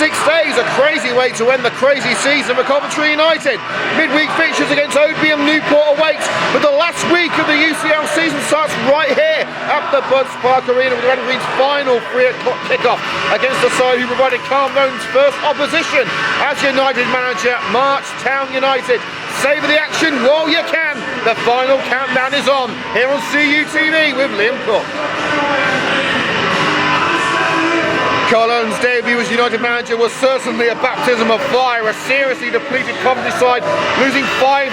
6 days, a crazy way to end the crazy season for Coventry United. Midweek fixtures against Obium Newport awaits, but the last week of the UCL season starts right here at the Buds Park Arena with Coventry's final 3 o'clock kickoff against the side who provided Carmlone's first opposition as United manager, Marchtown United. Savour the action while you can. The final countdown is on here on CUTV with Liam Cook. Carlone's debut as United manager was certainly a baptism of fire. A seriously depleted Coventry side losing 5-0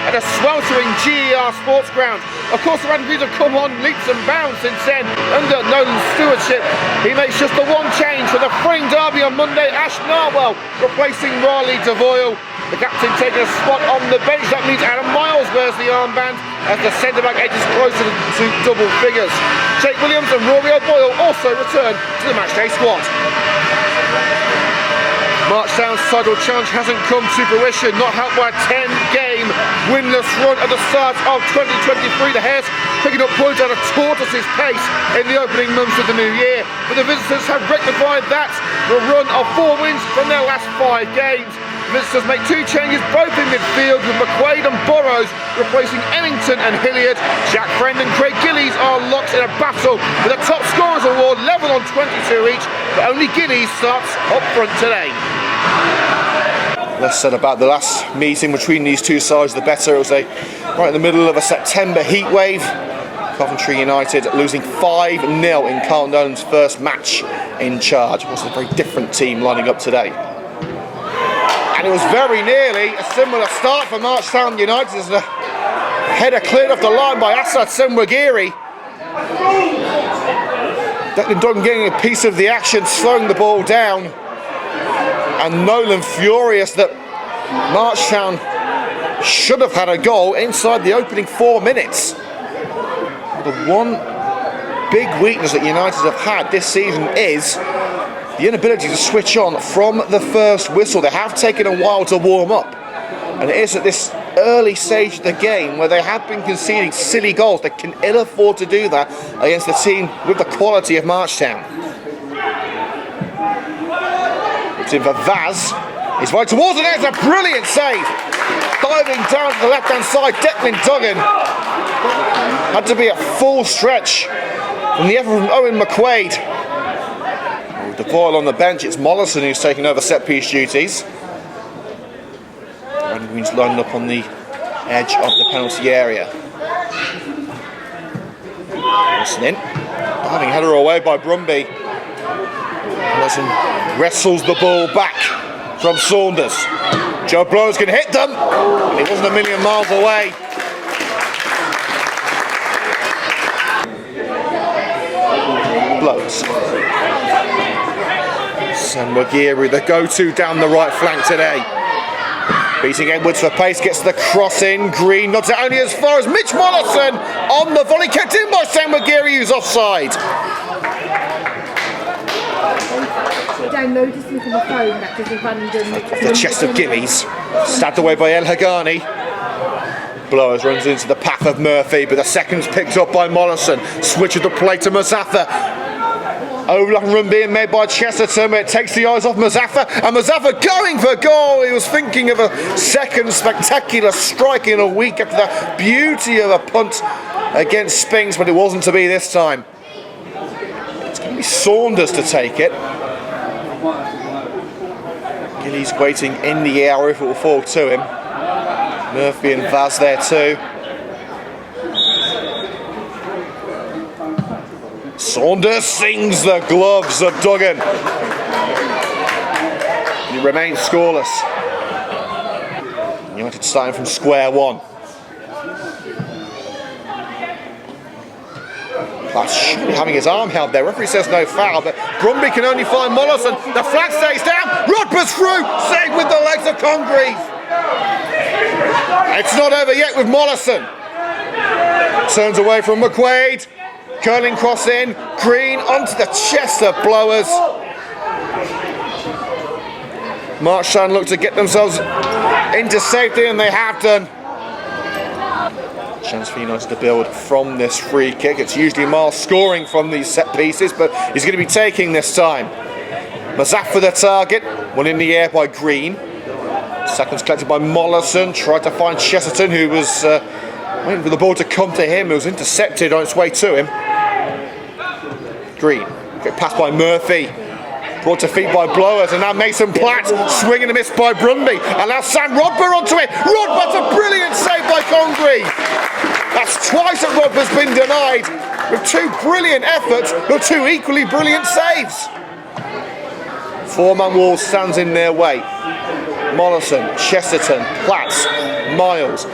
at a sweltering GER sports ground. Of course, the Randalls have come on leaps and bounds since then. Under Nolan's stewardship, he makes just the one change for the Fring derby on Monday. Ash Narwell replacing Riley DeVoyle. The captain taking a spot on the bench. That means Adam Miles wears the armband as the centre-back edges closer to double figures. Jake Williams and Rory O'Boyle also return to the matchday squad. Marchtown's title challenge hasn't come to fruition, not helped by a 10-game winless run at the start of 2023. The Hares picking up points at a tortoise's pace in the opening months of the new year, but the visitors have rectified that with a run of 4 wins from their last 5 games. Visitors make 2 changes, both in midfield, with McQuaid and Burrows replacing Ellington and Hilliard. Jack Friend and Craig Gillies are locked in a battle with a top scorers award level on 22 each, but only Gillies starts up front today. Less said about the last meeting between these two sides, the better. It was right in the middle of a September heatwave. Coventry United losing 5-0 in Carl Nolan's first match in charge. It was a very different team lining up today. And it was very nearly a similar start for Marchtown United as the header cleared off the line by Asad Senwagiri. Declan Duggan getting a piece of the action, slowing the ball down. And Nolan furious that Marchtown should have had a goal inside the opening 4 minutes. The one big weakness that United have had this season is the inability to switch on from the first whistle. They have taken a while to warm up, and it is at this early stage of the game where they have been conceding silly goals. They can ill afford to do that against a team with the quality of Marchtown. It's in for Vaz. He's right towards it. There's a brilliant save. Diving down to the left-hand side, Declan Duggan. Had to be a full stretch from the effort from Owen McQuaid. The ball on the bench, it's Mollison who's taking over set-piece duties. Randy Green's lined up on the edge of the penalty area. Mollison in. Diving header away by Brumby. Mollison wrestles the ball back from Saunders. Joe Blowers can hit them. It wasn't a million miles away. Blowers. Senwagiri, the go-to down the right flank today. Beating Edwards for pace, gets the cross in. Green nods it only as far as Mitch Mollison on the volley, kept in by Senwagiri, who's offside. Downloaded something on the phone that does a random. The chest of Gillies, stabbed away by El Hagani. Blowers runs into the path of Murphy, but the second's picked up by Mollison. Switch of the play to Mazaffa. Overlapping run being made by Chesterton, but it takes the eyes off Mazaffa, and Mazaffa going for goal. He was thinking of a second spectacular strike in a week after the beauty of a punt against Spinks, but it wasn't to be this time. It's going to be Saunders to take it. Gillies waiting in the air if it will fall to him. Murphy and Vaz there too. Saunders sings the gloves of Duggan. He remains scoreless. United starting from square one. That's surely having his arm held there. Referee says no foul, but Brumby can only find Mollison. The flag stays down. Rodber's through. Saved with the legs of Congreve. It's not over yet with Mollison. Turns away from McQuaid. Curling cross in, Green onto the chest of Blowers. Marchtown look to get themselves into safety, and they have done. Chance for United to build from this free kick. It's usually Miles scoring from these set pieces, but he's going to be taking this time. Mazaf for the target, one in the air by Green. Seconds collected by Mollison, tried to find Chesterton, who was waiting for the ball to come to him. It was intercepted on its way to him. Green, quick pass by Murphy, brought to feet by Blowers, and now Mason Platt, swing and a miss by Brumby, and now Sam Rodber onto it. Rodber's a brilliant save by Congreve. That's twice that Rodber's been denied, with two brilliant efforts, but two equally brilliant saves. Four-man wall stands in their way. Mollison, Chesterton, Platts, Miles.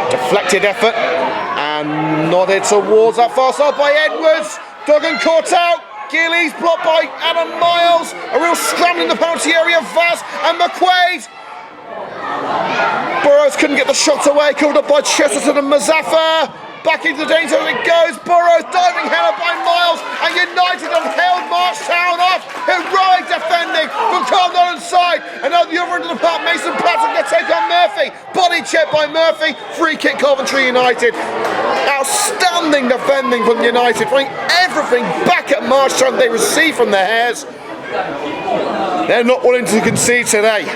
Deflected effort and nodded towards that far side by Edwards. Duggan caught out. Gillies blocked by Adam Miles. A real scramble in the penalty area. Vaz and McQuaid. Burrows couldn't get the shot away. Covered up by Chesterton and Mazaffa. Back into the danger as it goes. Burrows diving header by Miles, and United have held Marchtown off. Heroic defending from Carl Nolan's side, and now the other end of the park, Mason Pratt's going to take on Murphy. Body check by Murphy. Free kick Coventry United. Outstanding defending from United, throwing everything back at Marchtown they received from their Hares. They're not willing to concede today.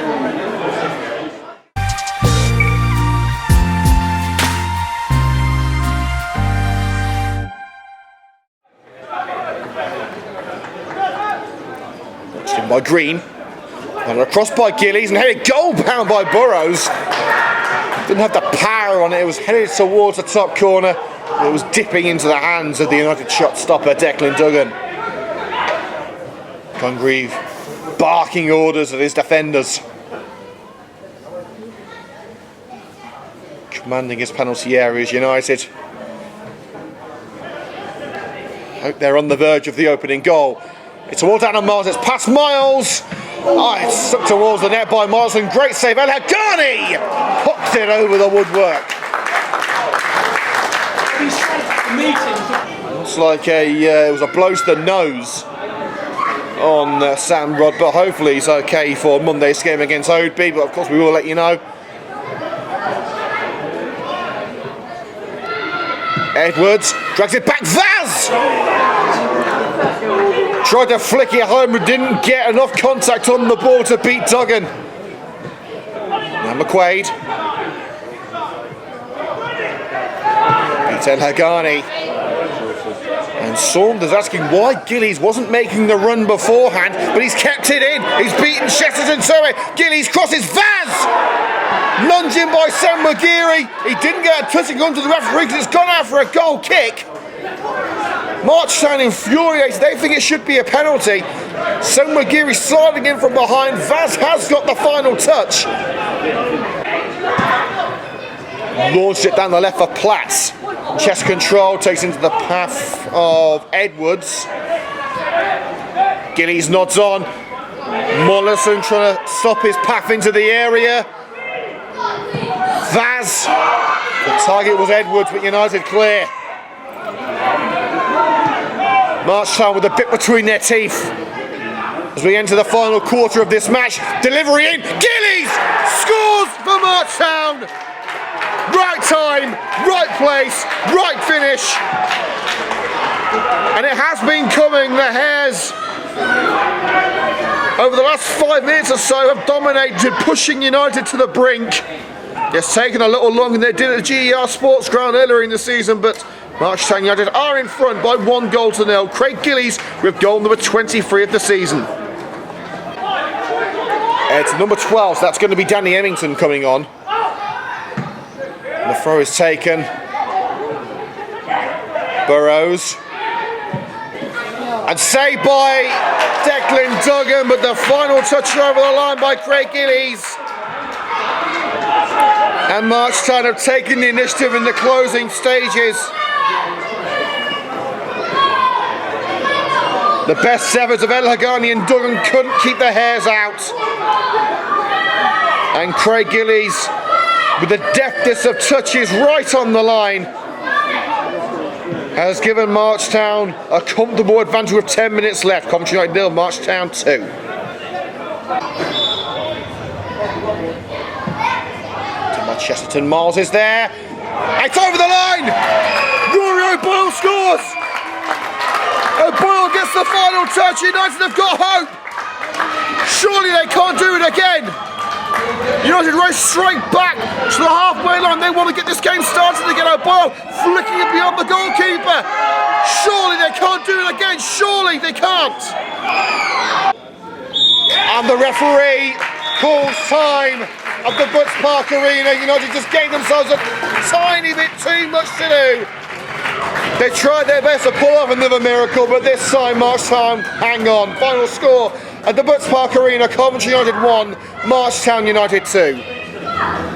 By Green, and across by Gillies, and headed goal bound by Burrows. Didn't have the power on it. It was headed towards the top corner. It was dipping into the hands of the United shot stopper Declan Duggan. Congreve barking orders at his defenders, commanding his penalty areas. United hope they're on the verge of the opening goal. It's towards Adam Miles, it's past Miles. It's stuck towards the net by Miles, and great save. El Haghani hooks it over the woodwork. Looks like it was a blow to the nose on Sam Rod, but hopefully he's okay for Monday's game against Oadby, but of course we will let you know. Edwards drags it back, Vaz! Tried to flick it home but didn't get enough contact on the ball to beat Duggan. Now McQuaid. Beats El Haghani. And Saunders asking why Gillies wasn't making the run beforehand, but he's kept it in. He's beaten Chesterton to it. Gillies crosses, Vaz! Lunging by Sam McGeary. He didn't get a touching onto the referee because it's gone out for a goal kick. Marchtown infuriated, they think it should be a penalty. Sam McGeary sliding in from behind. Vaz has got the final touch. Launched it down the left for Platts. Chest control takes into the path of Edwards. Gillies nods on. Mollison trying to stop his path into the area. Vaz. The target was Edwards, but United clear. Marchtown with a bit between their teeth as we enter the final quarter of this match. Delivery in. Gillies scores for Marchtown. Right time, right place, right finish. And it has been coming. The Hares, over the last 5 minutes or so, have dominated, pushing United to the brink. It's taken a little longer than they did at the GER Sports Ground earlier in the season, but Marchtown United are in front by 1-0. Craig Gillies with goal number 23 of the season. It's number 12, so that's going to be Danny Emmington coming on. And the throw is taken. Burrows. And saved by Declan Duggan, but the final touch over the line by Craig Gillies. And Marchtown have taken the initiative in the closing stages. The best severs of El Haghani and Duggan couldn't keep the Hares out. And Craig Gillies, with the deftness of touches right on the line, has given Marchtown a comfortable advantage with 10 minutes left. Coventry United 0, Marchtown 2. Chesterton, Miles is there. It's over the line! Rory O'Boyle scores! O'Boyle gets That's the final touch. United have got hope. Surely they can't do it again. United race straight back to the halfway line. They want to get this game started again. O'Boyle flicking it beyond the goalkeeper. Surely they can't do it again. Surely they can't. And the referee calls time at the Butts Park Arena. United just gave themselves a tiny bit too much to do. They tried their best to pull off another miracle, but this time, March time, hang on. Final score at the Butts Park Arena, Coventry United 1, Marchtown United 2.